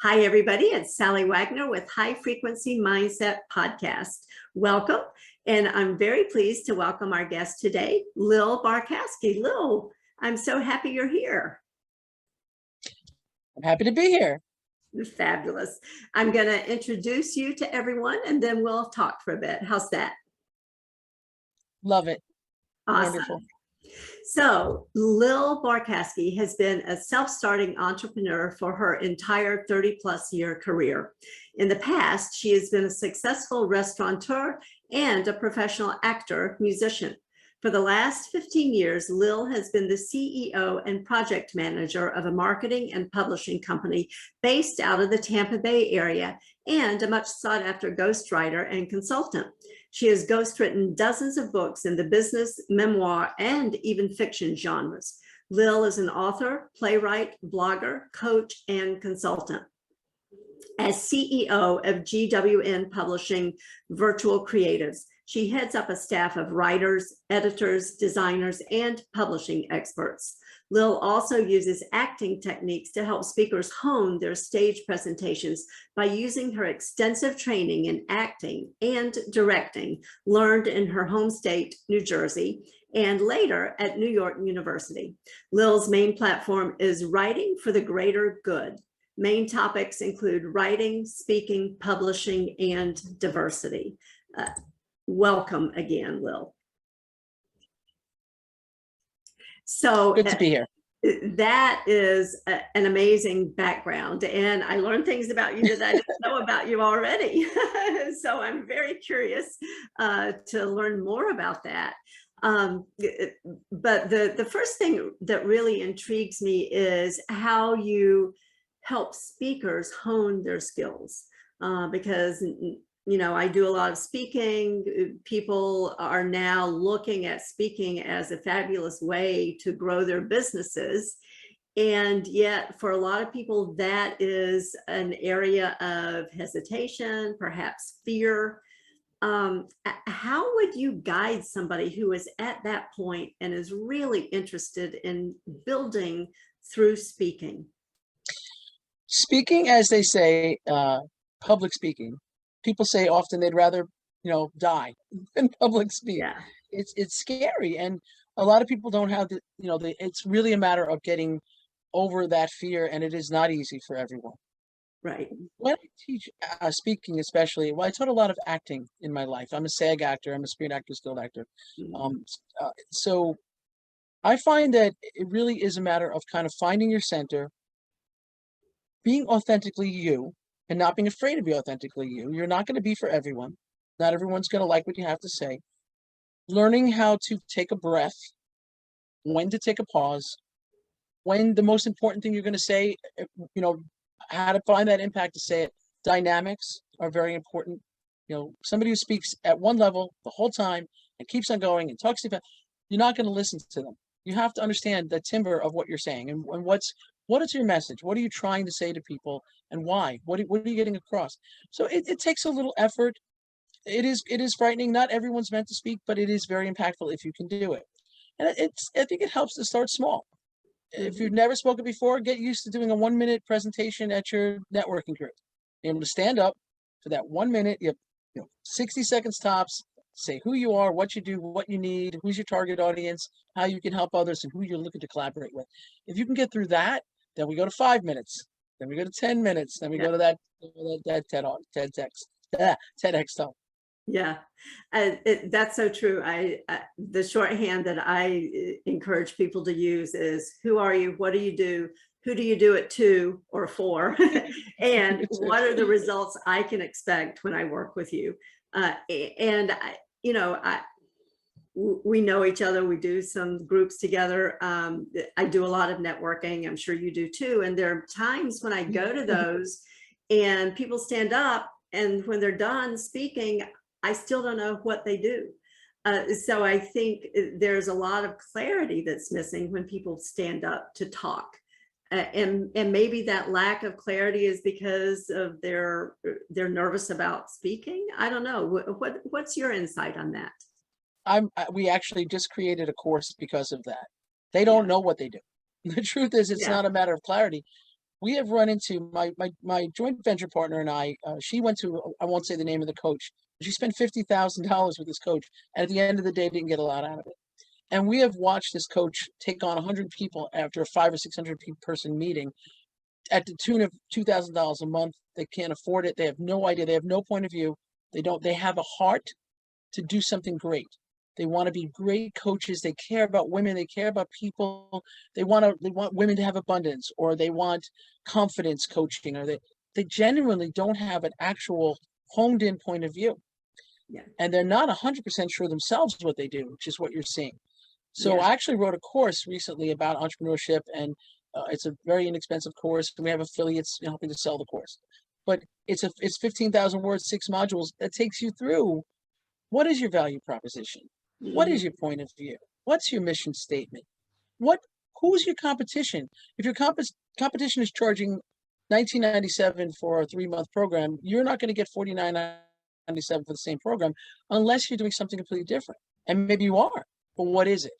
Hi, everybody. It's Sally Wagner with High Frequency Mindset Podcast. Welcome. And I'm very pleased to welcome our guest today, Lil Barcaski. Lil, I'm so happy you're here. I'm happy to be here. Fabulous. I'm going to introduce you to everyone and then we'll talk for a bit. How's that? Love it. Awesome. Wonderful. So Lil Barcaski has been a self-starting entrepreneur for her entire 30-plus year career. In the past, she has been a successful restaurateur and a professional actor, musician. For the last 15 years, Lil has been the CEO and project manager of a marketing and publishing company based out of the Tampa Bay area and a much sought after ghostwriter and consultant. She has ghostwritten dozens of books in the business, memoir, and even fiction genres. Lil is an author, playwright, blogger, coach, and consultant. As CEO of GWN Publishing Virtual Creatives, she heads up a staff of writers, editors, designers, and publishing experts. Lil also uses acting techniques to help speakers hone their stage presentations by using her extensive training in acting and directing learned in her home state, New Jersey, and later at New York University. Lil's main platform is Writing for the Greater Good. Main topics include writing, speaking, publishing, and diversity. Welcome again, Lil. So good to be here. That is an amazing background, and I learned things about you that I didn't know about you already. So I'm very curious to learn more about that. But the first thing that really intrigues me is how you help speakers hone their skills, because I do a lot of speaking. People are now looking at speaking as a fabulous way to grow their businesses. And yet for a lot of people, that is an area of hesitation, perhaps fear. How would you guide somebody who is at that point and is really interested in building through speaking? Speaking, as they say, public speaking. People say often they'd rather, die than public speak. Yeah. It's scary, and a lot of people don't have the, it's really a matter of getting over that fear, and it is not easy for everyone. Right. When I teach speaking, especially, I taught a lot of acting in my life. I'm a SAG actor. I'm a Screen Actors Guild actor. So I find that it really is a matter of kind of finding your center, being authentically you, and not being afraid to be authentically you. You're not going to be for everyone. Not everyone's going to like what you have to say. Learning how to take a breath, when to take a pause, when the most important thing you're going to say, how to find that impact to say it. Dynamics are very important. Somebody who speaks at one level the whole time and keeps on going and talks about, you're not going to listen to them. You have to understand the timbre of what you're saying and what is your message? What are you trying to say to people, and why? What are you getting across? So it takes a little effort. It is frightening. Not everyone's meant to speak, but it is very impactful if you can do it. And I think it helps to start small. If you've never spoken before, get used to doing a 1-minute presentation at your networking group. Be able to stand up for that 1 minute. You have 60 seconds tops. Say who you are, what you do, what you need, who's your target audience, how you can help others, and who you're looking to collaborate with. If you can get through that, then we go to 5 minutes. Then we go to 10 minutes. Then we go to that TEDx talk. Yeah, that's so true. The shorthand that I encourage people to use is, who are you? What do you do? Who do you do it to or for? And what are the results I can expect when I work with you? We know each other. We do some groups together. I do a lot of networking. I'm sure you do too. And there are times when I go to those and people stand up, and when they're done speaking, I still don't know what they do. So I think there's a lot of clarity that's missing when people stand up to talk. And maybe that lack of clarity is because of they're nervous about speaking. I don't know. What's your insight on that? We actually just created a course because of that. They don't know what they do. The truth is, it's not a matter of clarity. we have run into my joint venture partner and I, she went to, I won't say the name of the coach. She spent $50,000 with this coach, and at the end of the day, didn't get a lot out of it. And we have watched this coach take on 100 people after a 500 or 600 person meeting at the tune of $2,000 a month. They can't afford it. They have no idea. They have no point of view. They have a heart to do something great. They want to be great coaches. They care about women. They care about people. They want women to have abundance, or they want confidence coaching, or they genuinely don't have an actual honed in point of view. Yeah. And they're not 100% sure themselves what they do, which is what you're seeing. So Yeah. I actually wrote a course recently about entrepreneurship, and it's a very inexpensive course. We have affiliates helping to sell the course, but it's 15,000 words, 6 modules that takes you through what is your value proposition, what is your point of view, what's your mission statement, who's your competition. If your competition is charging $19.97 for a 3-month program, you're not going to get $49.97 for the same program unless you're doing something completely different. And maybe you are, but what is it?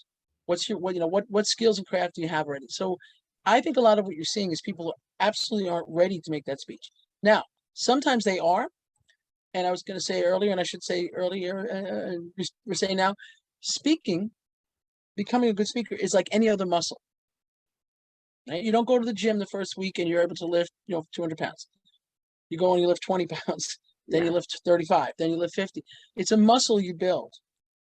What's your what skills and craft do you have already? So I think a lot of what you're seeing is people absolutely aren't ready to make that speech. Now, sometimes they are. And I was going to say earlier, and I should say earlier, we're saying now, speaking, becoming a good speaker is like any other muscle. Right? You don't go to the gym the first week and you're able to lift, 200 pounds. You go and you lift 20 pounds, then you lift 35, then you lift 50. It's a muscle you build.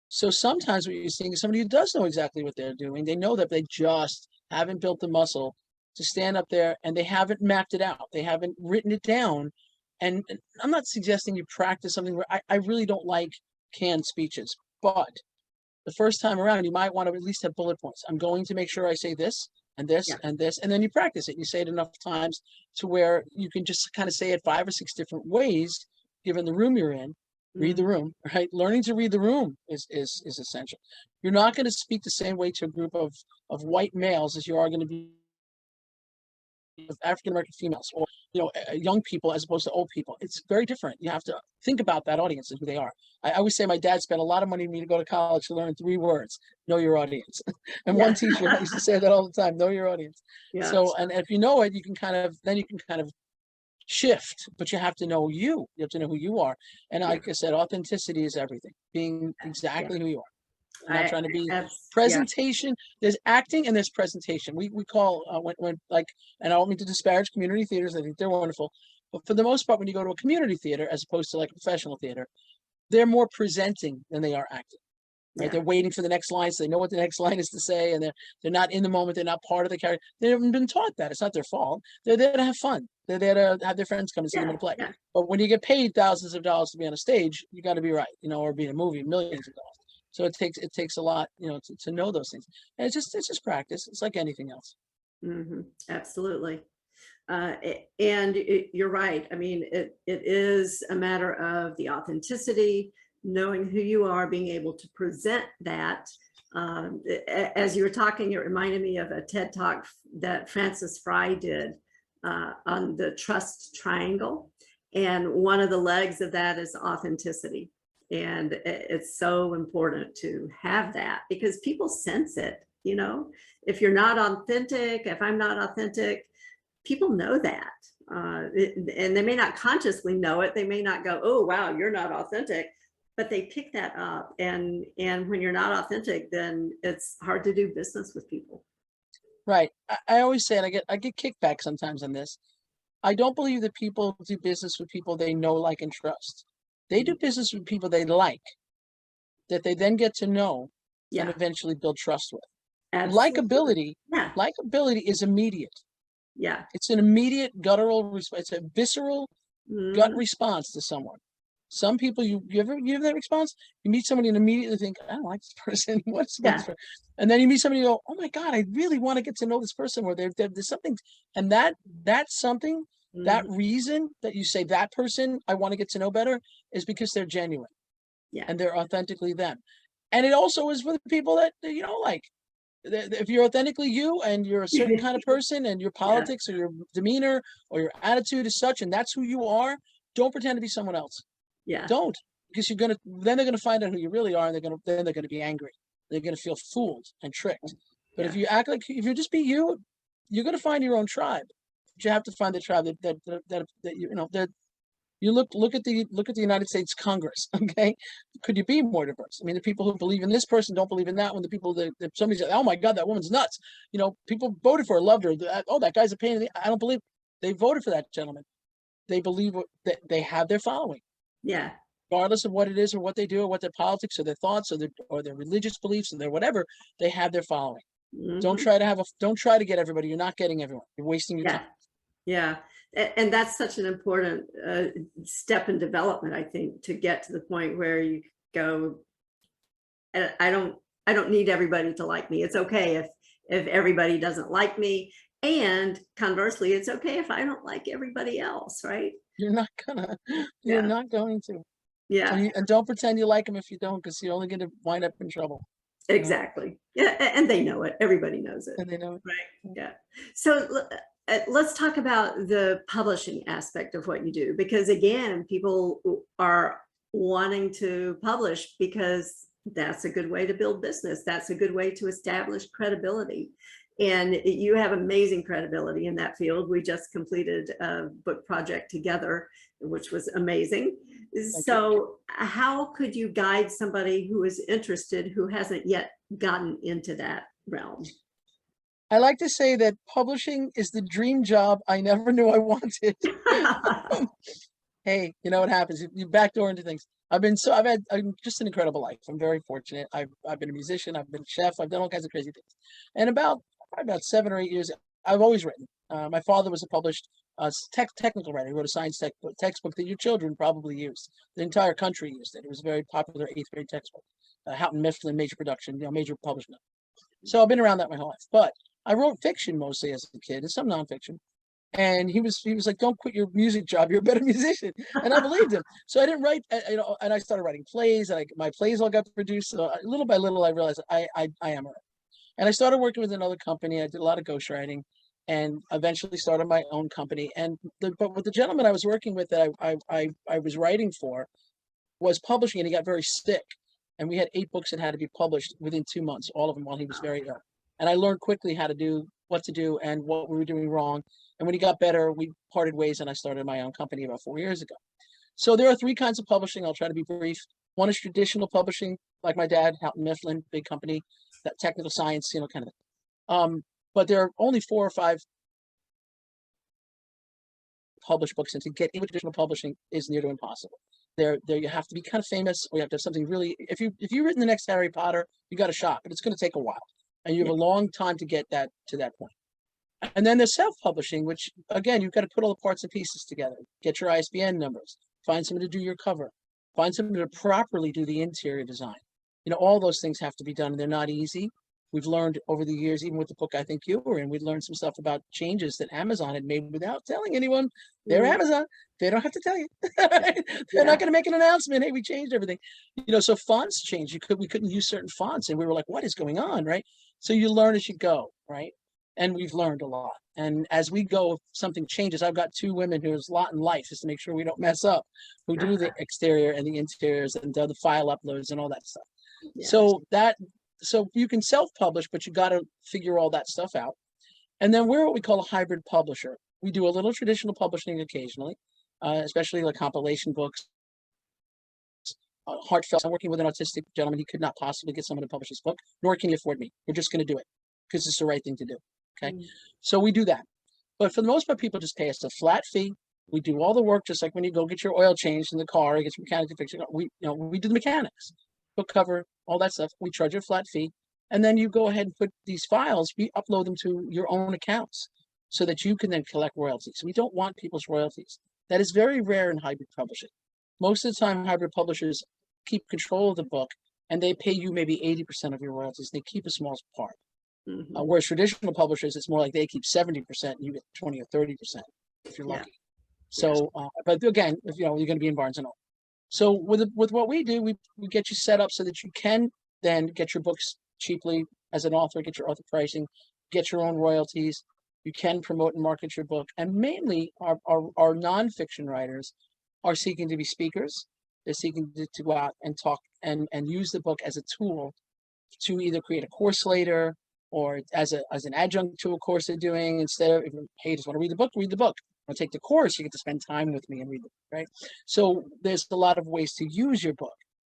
So sometimes what you're seeing is somebody who does know exactly what they're doing. They know that they just haven't built the muscle to stand up there, and they haven't mapped it out. They haven't written it down. And I'm not suggesting you practice something where I really don't like canned speeches, but the first time around, you might want to at least have bullet points. I'm going to make sure I say this and this and this, and then you practice it. You say it enough times to where you can just kind of say it 5 or 6 different ways, given the room you're in. Read the room, right? Learning to read the room is essential. You're not going to speak the same way to a group of white males as you are going to be of African-American females, or young people as opposed to old people. It's very different. You have to think about that audience and who they are. I always say my dad spent a lot of money for me to go to college to learn 3 words: know your audience. And one teacher used to say that all the time: know your audience. So, and if you know it, you can kind of shift, but you have to know you have to know who you are. And like I said, authenticity is everything. Being exactly who you are. I'm not trying to be presentation. There's acting and there's presentation. We call when like, and I don't mean to disparage community theaters. I think they're wonderful, but for the most part, when you go to a community theater as opposed to like a professional theater, they're more presenting than they are acting. Right? They're waiting for the next line, so they know what the next line is to say, and they're not in the moment. They're not part of the character. They haven't been taught that. It's not their fault. They're there to have fun. They're there to have their friends come and see them in a play. But when you get paid thousands of dollars to be on a stage, you got to be right, or be in a movie, millions of dollars. So it takes a lot, to know those things. And it's just practice. It's like anything else. Absolutely. And you're right. I mean, it is a matter of the authenticity, knowing who you are, being able to present that. As you were talking, it reminded me of a TED Talk that Francis Fry did on the trust triangle. And one of the legs of that is authenticity. And it's so important to have that because people sense it. If you're not authentic, if I'm not authentic, people know that. And they may not consciously know it. They may not go, oh, wow, you're not authentic. But they pick that up, and when you're not authentic, then it's hard to do business with people. Right. I always say, and I get kickback sometimes on this. I don't believe that people do business with people they know, like, and trust. They do business with people they like, that they then get to know and eventually build trust with. Absolutely. Likability is immediate. It's an immediate guttural response. It's a visceral gut response to someone. Some people, you ever give that response? You meet somebody and immediately think, I don't like this person. What's about this person? And then you meet somebody and go, oh my God, I really want to get to know this person, where there's something. And that's something, that reason that you say that person I want to get to know better is because they're genuine. And they're authentically them. And it also is for the people that you don't like. If you're authentically you and you're a certain kind of person and your politics or your demeanor or your attitude is such, and that's who you are, don't pretend to be someone else. Don't, because then they're gonna find out who you really are, and they're gonna be angry. They're gonna feel fooled and tricked. But if you act like, if you just be you, you're gonna find your own tribe. you have to find the tribe that you know, that you look at the United States Congress, okay? Could you be more diverse? I mean, the people who believe in this person don't believe in that one. The people that somebody says, oh my God, that woman's nuts. You know, people voted for her, loved her. Oh, that guy's a pain in the, I don't believe they voted for that gentleman. They believe that they have their following. Yeah. Regardless of what it is or what they do or what their politics or their thoughts or their religious beliefs or their whatever, they have their following. Don't try to get everybody. You're not getting everyone. You're wasting your time. Yeah. And that's such an important step in development, I think, to get to the point where you go, I don't need everybody to like me. It's okay if everybody doesn't like me. And conversely, it's okay if I don't like everybody else, right? You're not going to. Yeah. And don't pretend you like them if you don't, because you're only going to wind up in trouble. Exactly. Yeah. And they know it. Everybody knows it. And they know it. Right. Yeah. So let's talk about the publishing aspect of what you do, because again, people are wanting to publish because that's a good way to build business. That's a good way to establish credibility. And you have amazing credibility in that field. We just completed a book project together, which was amazing. So how could you guide somebody who is interested, who hasn't yet gotten into that realm? I like to say that publishing is the dream job I never knew I wanted. Hey, you know what happens? You backdoor into things. I've had just an incredible life. I'm very fortunate. I've been a musician. I've been a chef. I've done all kinds of crazy things. And about 7 or 8 years, I've always written. My father was a published technical writer. He wrote a science textbook that your children probably used. The entire country used it. It was a very popular 8th grade textbook. Houghton Mifflin, major production, major publishment. So I've been around that my whole life. But I wrote fiction mostly as a kid and some nonfiction. And he was like, don't quit your music job. You're a better musician. And I believed him. So I didn't write, and I started writing plays. And my plays all got produced. So little by little, I realized I am a writer. And I started working with another company. I did a lot of ghostwriting and eventually started my own company. But with the gentleman I was working with that I was writing for was publishing, and he got very sick. And we had 8 books that had to be published within 2 months, all of them while he was very ill. And I learned quickly what to do and what we were doing wrong. And when he got better, we parted ways and I started my own company about 4 years ago. So there are 3 kinds of publishing. I'll try to be brief. One is traditional publishing, like my dad, Houghton Mifflin, big company, that technical science, kind of thing. But there are only 4 or 5 published books, and to get into traditional publishing is near to impossible. There you have to be kind of famous, or you have to have something really. If you've written the next Harry Potter, you got a shot, but it's going to take a while, and you have a long time to get to that point. And then there's self-publishing, which again, you've got to put all the parts and pieces together. Get your ISBN numbers. Find someone to do your cover. Find someone to properly do the interior design. All those things have to be done, and they're not easy. We've learned over the years, even with the book I think you were in, we learned some stuff about changes that Amazon had made without telling anyone. They're Amazon. They don't have to tell you. They're not going to make an announcement. Hey, we changed everything. So fonts changed. We couldn't use certain fonts, and we were like, what is going on, right? So you learn as you go, right? And we've learned a lot. And as we go, if something changes, I've got 2 women whose lot in life is to make sure we don't mess up, who do the exterior and the interiors and do the file uploads and all that stuff. Yeah. So you can self-publish, but you got to figure all that stuff out. And then we're what we call a hybrid publisher. We do a little traditional publishing occasionally, especially like compilation books, heartfelt. I'm working with an autistic gentleman. He could not possibly get someone to publish his book, nor can he afford me. We're just going to do it because it's the right thing to do. Okay. So we do that. But for the most part, people just pay us a flat fee. We do all the work, just like when you go get your oil changed in the car, you get your mechanic to fix it. We do the mechanics, book cover, all that stuff. We charge you a flat fee. And then you go ahead and put these files, we upload them to your own accounts so that you can then collect royalties. We don't want people's royalties. That is very rare in hybrid publishing. Most of the time, hybrid publishers keep control of the book and they pay you maybe 80% of your royalties. They keep a small part. Whereas traditional publishers, it's more like they keep 70% and you get 20 or 30% if you're lucky. So, but again, if you're going to be in Barnes and Noble. So with what we do, we get you set up so that you can then get your books cheaply as an author, get your author pricing, get your own royalties. You can promote and market your book. And mainly our nonfiction writers are seeking to be speakers. They're seeking to go out and talk and use the book as a tool to either create a course later or as an adjunct to a course they're doing. Instead of, hey, just want to read the book, read the book. Want to take the course, you get to spend time with me and read the book, right? So there's a lot of ways to use your book,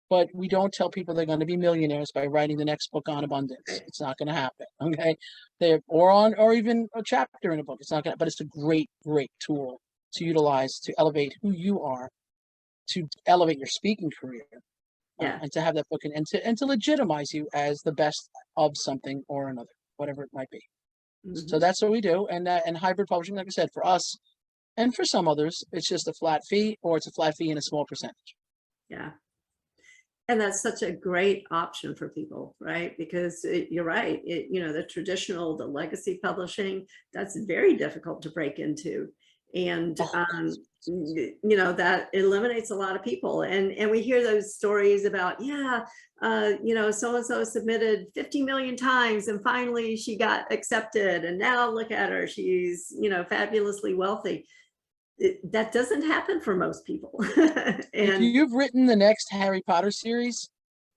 but we don't tell people they're going to be millionaires by writing the next book on abundance. It's not going to happen, okay? Or even a chapter in a book. It's not going to, but it's a great tool to utilize to elevate who you are, to elevate your speaking career, and to have that book and to legitimize you as the best of something or another, whatever it might be. So that's what we do. And hybrid publishing, like I said, for us and for some others, it's just a flat fee, or it's a flat fee in a small percentage. Yeah. And that's such a great option for people, right? Because you're right. The traditional, the legacy publishing, that's very difficult to break into. And, that eliminates a lot of people. And we hear those stories about, so-and-so submitted 50 million times and finally she got accepted. And now look at her, she's, fabulously wealthy. That doesn't happen for most people. And if you've written the next Harry Potter series,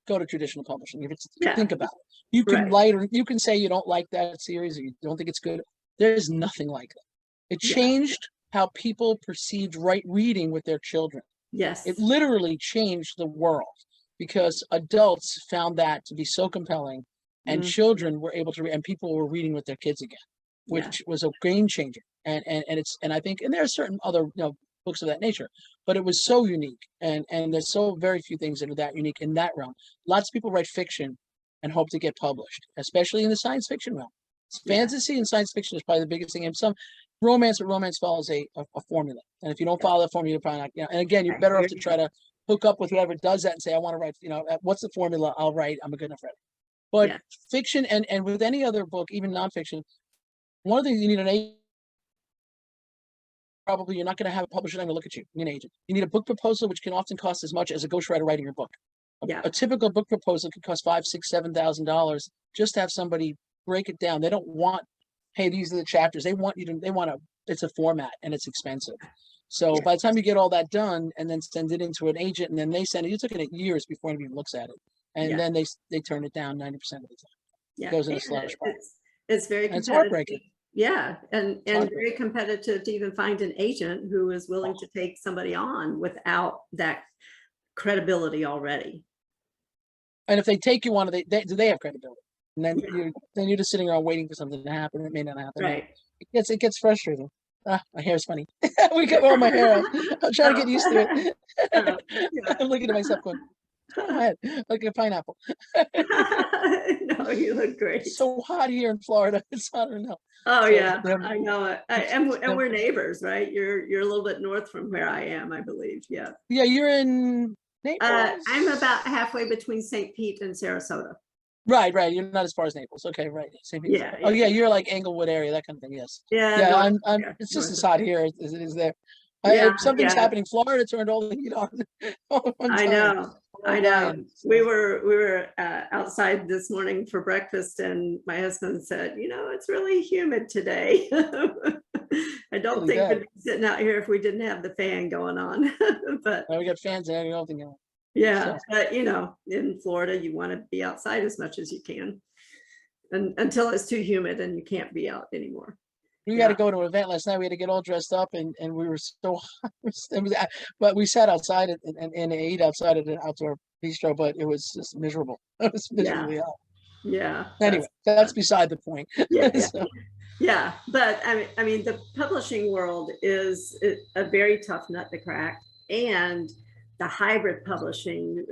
go to traditional publishing. Think about it. You can write, or you can say you don't like that series or you don't think it's good. There's nothing like that. It changed how people perceived reading with their children. Yes. It literally changed the world because adults found that to be so compelling, and children were able to read, and people were reading with their kids again, which was a game changer. And I think there are certain other books of that nature, but it was so unique, and there's so very few things that are that unique in that realm. Lots of people write fiction and hope to get published, especially in the science fiction realm. Fantasy and science fiction is probably the biggest thing. And some romance, but romance follows a formula, and if you don't follow that formula, you're probably not. And again, you're better off to try to hook up with whoever does that and say, I want to write. What's the formula? I'll write. I'm a good enough writer. But fiction and with any other book, even nonfiction, one of the things you need an agent. Probably you're not going to have a publisher going to look at you. You need an agent. You need a book proposal, which can often cost as much as a ghostwriter writing your book. A typical book proposal could cost $5,000, $6,000, $7,000 just to have somebody break it down. They don't want, hey, these are the chapters. It's a format and it's expensive. So by the time you get all that done and then send it into an agent and then they send it, you're looking at years before anybody looks at it. And then they turn it down 90% of the time. It goes in a slush pile. It's very competitive. It's heartbreaking. Yeah, and very competitive to even find an agent who is willing to take somebody on without that credibility already. And if they take you on, do they have credibility? And then you're just sitting around waiting for something to happen. It may not happen. Right. It gets frustrating. My hair's funny. We got all my hair out. I'm trying to get used to it. I'm looking at myself going, go ahead, like a pineapple. No, you look great. It's so hot here in Florida. It's hotter now. Oh, I know it. And we're neighbors, right? You're a little bit north from where I am, I believe. Yeah. Yeah, you're in Naples. I'm about halfway between St. Pete and Sarasota. Right. You're not as far as Naples. Okay, right. St. Pete. Yeah. Oh, yeah. You're like Englewood area, that kind of thing. Yes. Yeah. It's just as hot here as it is there. Something's happening. Florida turned all the heat on. I know. We were outside this morning for breakfast, and my husband said, it's really humid today. I don't think we'd be sitting out here if we didn't have the fan going on. But we got fans and everything else. Yeah, but in Florida, you want to be outside as much as you can, and until it's too humid and you can't be out anymore. We got to go to an event last night. We had to get all dressed up, and we were so hot. But we sat outside and ate outside at an outdoor bistro, but it was just miserable. It was miserably hot. Yeah. Anyway, that's beside the point. Yeah. But I mean, the publishing world is a very tough nut to crack, and the hybrid publishing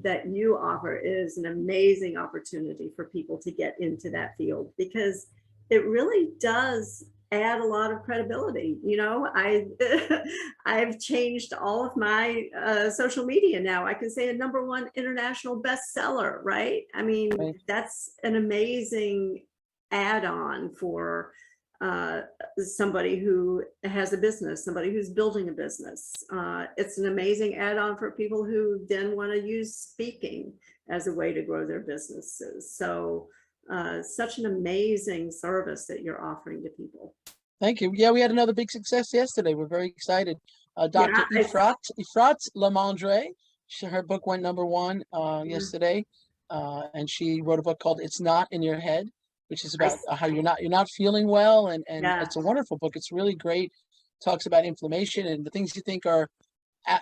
that you offer is an amazing opportunity for people to get into that field, because it really does add a lot of credibility. I've changed all of my social media now. I can say a #1 international bestseller, right? I mean, that's an amazing add-on for somebody who has a business, somebody who's building a business. It's an amazing add-on for people who then want to use speaking as a way to grow their businesses. So such an amazing service that you're offering to people. Thank you. Yeah, we had another big success yesterday. We're very excited. Dr. Efrat Lamondre, her book went #1 yesterday, and she wrote a book called "It's Not in Your Head." which is about how you're not feeling well, and Yeah. it's a wonderful book. It's really great. Talks about inflammation and the things you think are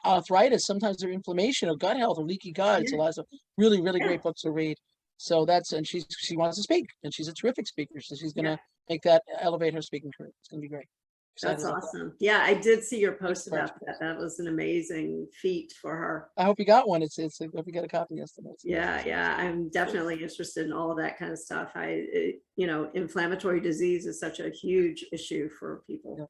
arthritis. Sometimes they're inflammation or gut health or leaky gut. It's a lot of really, really great books to read. So and she wants to speak, and she's a terrific speaker. So she's gonna make that elevate her speaking career. It's gonna be great. That's awesome. Yeah, I did see your post about that. That was an amazing feat for her. I hope you got one. I hope you got a copy yesterday. Yeah, I'm definitely interested in all of that kind of stuff. Inflammatory disease is such a huge issue for people. Yeah.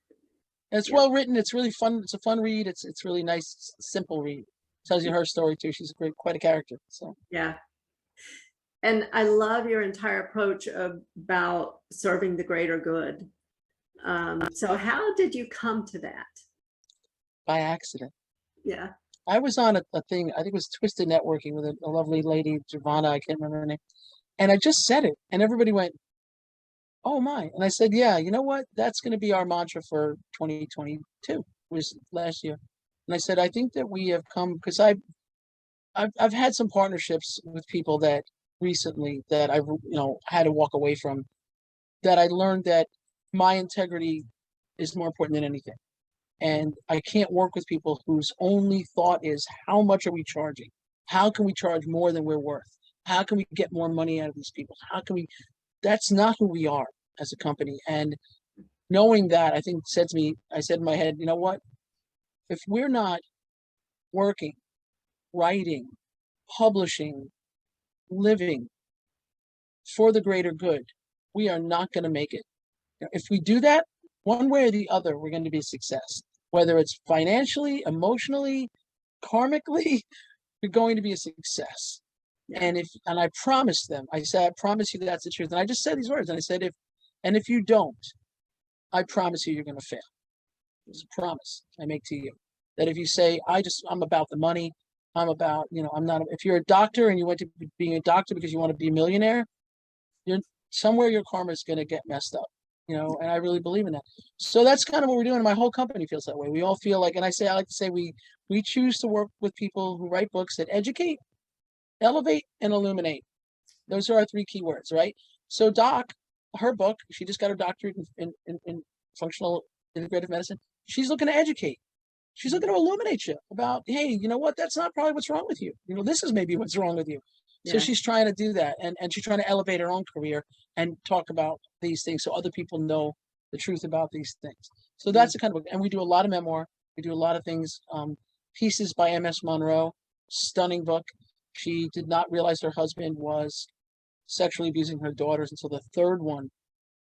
It's well written. It's really fun. It's a fun read. It's really nice, simple read. Tells you her story too. She's quite a character. So yeah. And I love your entire approach about serving the greater good. So how did you come to that? By accident. Yeah. I was on a thing, I think it was Twisted Networking with a lovely lady, Giovanna, I can't remember her name. And I just said it, and everybody went, oh my. And I said, yeah, you know what? That's going to be our mantra for 2022, was last year. And I said, I think that we have come, because I've had some partnerships with people that recently that I had to walk away from, that I learned that my integrity is more important than anything. And I can't work with people whose only thought is, how much are we charging? How can we charge more than we're worth? How can we get more money out of these people? That's not who we are as a company. And knowing that, I think I said in my head, you know what? If we're not working, writing, publishing, living for the greater good, we are not going to make it. If we do that, one way or the other, we're going to be a success. Whether it's financially, emotionally, karmically, you're going to be a success. Yeah. And I promised them, I said, I promise you that's the truth. And I just said these words, and I said, if you don't, I promise you're going to fail. It's a promise I make to you. That if you say, I'm about the money, I'm about, if you're a doctor and you went to being a doctor because you want to be a millionaire, somewhere your karma is going to get messed up. And I really believe in that. So that's kind of what we're doing. My whole company feels that way. We all feel like, and I like to say, we choose to work with people who write books that educate, elevate, and illuminate. Those are our 3 key words, right? So Doc, her book, she just got her doctorate in functional integrative medicine. She's looking to educate. She's looking to illuminate you about, hey, you know what? That's not probably what's wrong with you. This is maybe what's wrong with you. Yeah. So she's trying to do that, and she's trying to elevate her own career and talk about these things so other people know the truth about these things. So that's the kind of book. And we do a lot of memoir. We do a lot of things. Pieces by M.S. Monroe, stunning book. She did not realize her husband was sexually abusing her daughters until the 3rd one.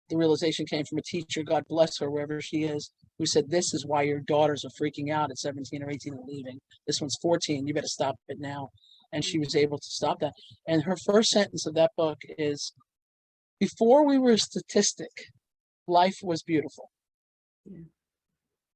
The realization came from a teacher, God bless her, wherever she is, who said, this is why your daughters are freaking out at 17 or 18 and leaving. This one's 14. You better stop it now. And she was able to stop that. And her first sentence of that book is, before we were a statistic, life was beautiful. Yeah.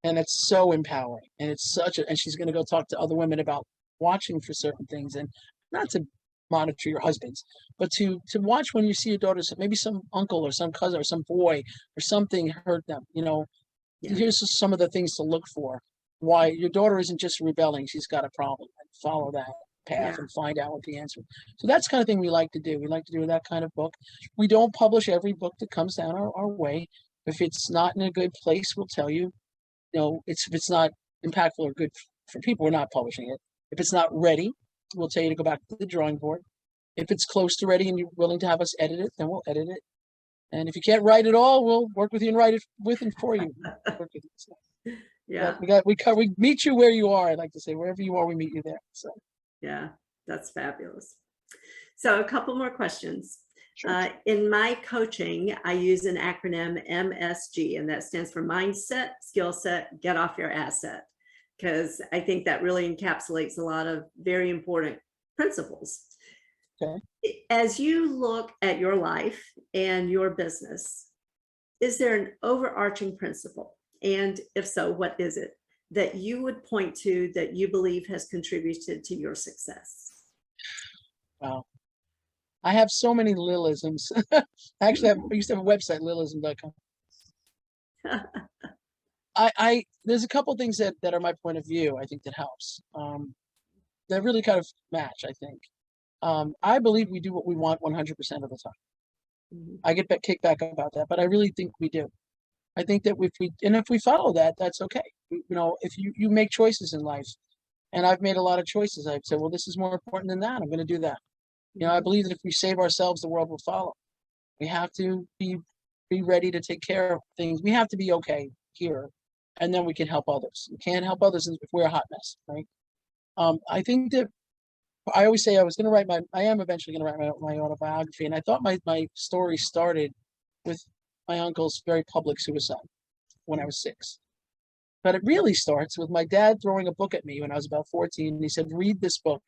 And it's so empowering. And it's and she's going to go talk to other women about watching for certain things, and not to monitor your husbands, but to watch when you see your daughters, maybe some uncle or some cousin or some boy or something hurt them. Yeah. Here's just some of the things to look for. Why your daughter isn't just rebelling, she's got a problem, and follow that path and find out what the answer is. So that's the kind of thing we like to do. We like to do that kind of book. We don't publish every book that comes down our way. If it's not in a good place, we'll tell you, if it's not impactful or good for people, we're not publishing it. If it's not ready, we'll tell you to go back to the drawing board. If it's close to ready and you're willing to have us edit it, then we'll edit it. And if you can't write it all, we'll work with you and write it with and for you. Yeah. We meet you where you are. I like to say, wherever you are, we meet you there. So. Yeah, that's fabulous. So a couple more questions. Sure. In my coaching, I use an acronym MSG, and that stands for mindset, skill set, get off your asset, because I think that really encapsulates a lot of very important principles. Okay. As you look at your life and your business, is there an overarching principle? And if so, what is it that you would point to that you believe has contributed to your success? Wow. I have so many Lilisms. Actually, I used to have a website, lilism.com. There's a couple things that are my point of view, I think, that helps. That really kind of match, I think. I believe we do what we want 100% of the time. I get kickback about that, but I really think we do. I think that if we follow that, that's okay. You know, if you make choices in life, and I've made a lot of choices. I've said, well, this is more important than that. I'm going to do that. You know, I believe that if we save ourselves, the world will follow. We have to be ready to take care of things. We have to be okay here, and then we can help others. We can't help others if we're a hot mess, right? I think that I always say I am eventually going to write my autobiography, and I thought my story started with my uncle's very public suicide when I was 6. But it really starts with my dad throwing a book at me when I was about 14. And he said, read this book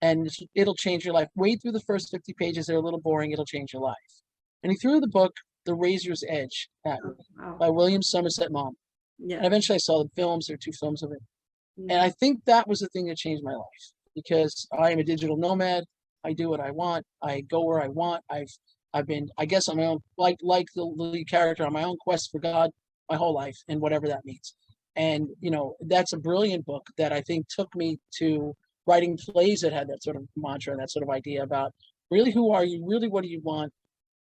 and it'll change your life. Wade through the first 50 pages. They're a little boring. It'll change your life. And he threw the book, The Razor's Edge, at me by William Somerset Maugham. Yeah. And eventually I saw the films. There are 2 films of it. And I think that was the thing that changed my life because I am a digital nomad. I do what I want. I go where I want. I've been, I guess, on my own, like the lead character, on my own quest for God my whole life, and whatever that means. And, you know, that's a brilliant book that I think took me to writing plays that had that sort of mantra, that sort of idea about really, who are you? Really, what do you want?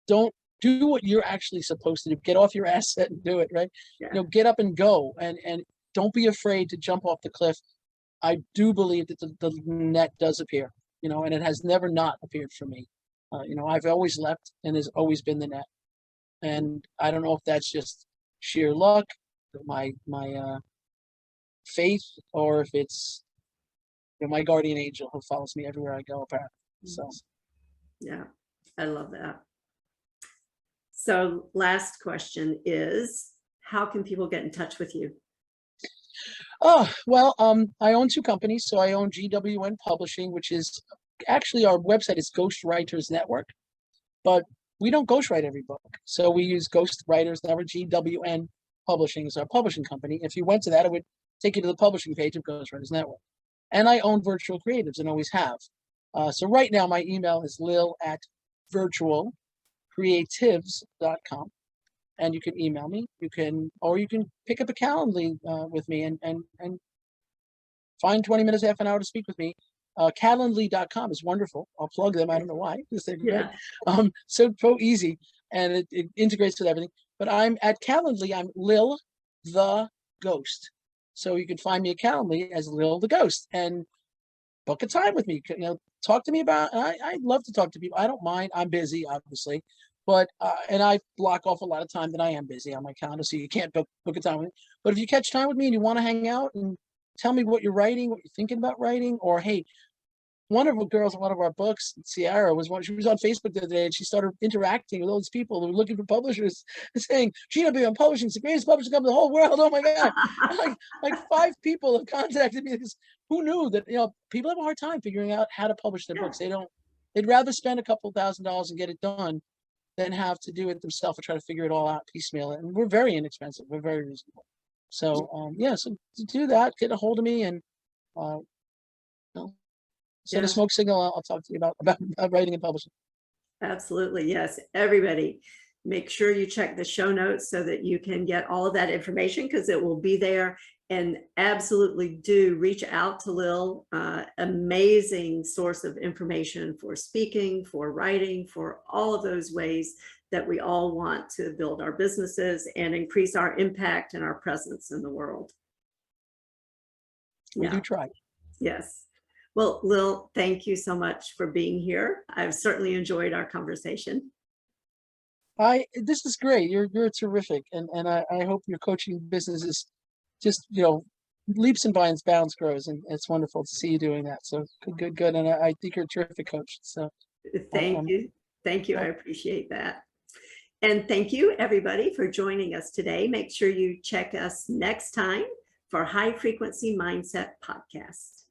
Don't do what you're actually supposed to do. Get off your asset and do it, right? Yeah. You know, get up and go, and don't be afraid to jump off the cliff. I do believe that the net does appear, you know, and it has never not appeared for me. You know, I've always leapt, and there's always been the net. And I don't know if that's just sheer luck, my faith, or if it's, you know, my guardian angel who follows me everywhere I go, apparently. So yeah, I love that. So last question is, how can people get in touch with you? Oh, well, I own 2 companies. So I own GWN Publishing, which is actually, our website is Ghostwriters Network, but we don't ghostwrite every book. So we use ghostwriters. Now we're GWN Publishing is our publishing company. If you went to that, it would take you to the publishing page of Ghostwriters Network. And I own Virtual Creatives and always have. So right now my email is lil@virtualcreatives.com. And you can email me. You can pick up a Calendly with me and find 20 minutes, half an hour to speak with me. Calendly.com is wonderful. I'll plug them. I don't know why. Yeah. So easy, and it integrates with everything. But I'm at Calendly. I'm Lil the Ghost. So you can find me at Calendly as Lil the Ghost and book a time with me. You know, talk to me about. I love to talk to people. I don't mind. I'm busy, obviously, but and I block off a lot of time that I am busy on my calendar, so you can't book a time with me. But if you catch time with me and you want to hang out and tell me what you're writing, what you're thinking about writing, or hey, one of the girls in one of our books, Sierra, she was on Facebook the other day, and she started interacting with all these people who were looking for publishers, saying, GWN Publishing is the greatest publishing company in the whole world. Oh my God. like 5 people have contacted me because who knew that, you know, people have a hard time figuring out how to publish their books. They'd rather spend a couple $1,000s and get it done than have to do it themselves or try to figure it all out piecemeal. And we're very inexpensive. We're very reasonable. So, so to do that, get a hold of me, and, send a smoke signal. I'll talk to you about writing and publishing. Absolutely. Yes. Everybody, make sure you check the show notes so that you can get all of that information, because it will be there. And absolutely do reach out to Lil. Amazing source of information for speaking, for writing, for all of those ways that we all want to build our businesses and increase our impact and our presence in the world. We do try. Yes. Well, Lil, thank you so much for being here. I've certainly enjoyed our conversation. This is great. You're terrific, and I hope your coaching business is just, you know, leaps and bounds grows, and it's wonderful to see you doing that. So good. And I think you're a terrific coach. So thank you. I appreciate that. And thank you, everybody, for joining us today. Make sure you check us next time for High Frequency Mindset Podcast.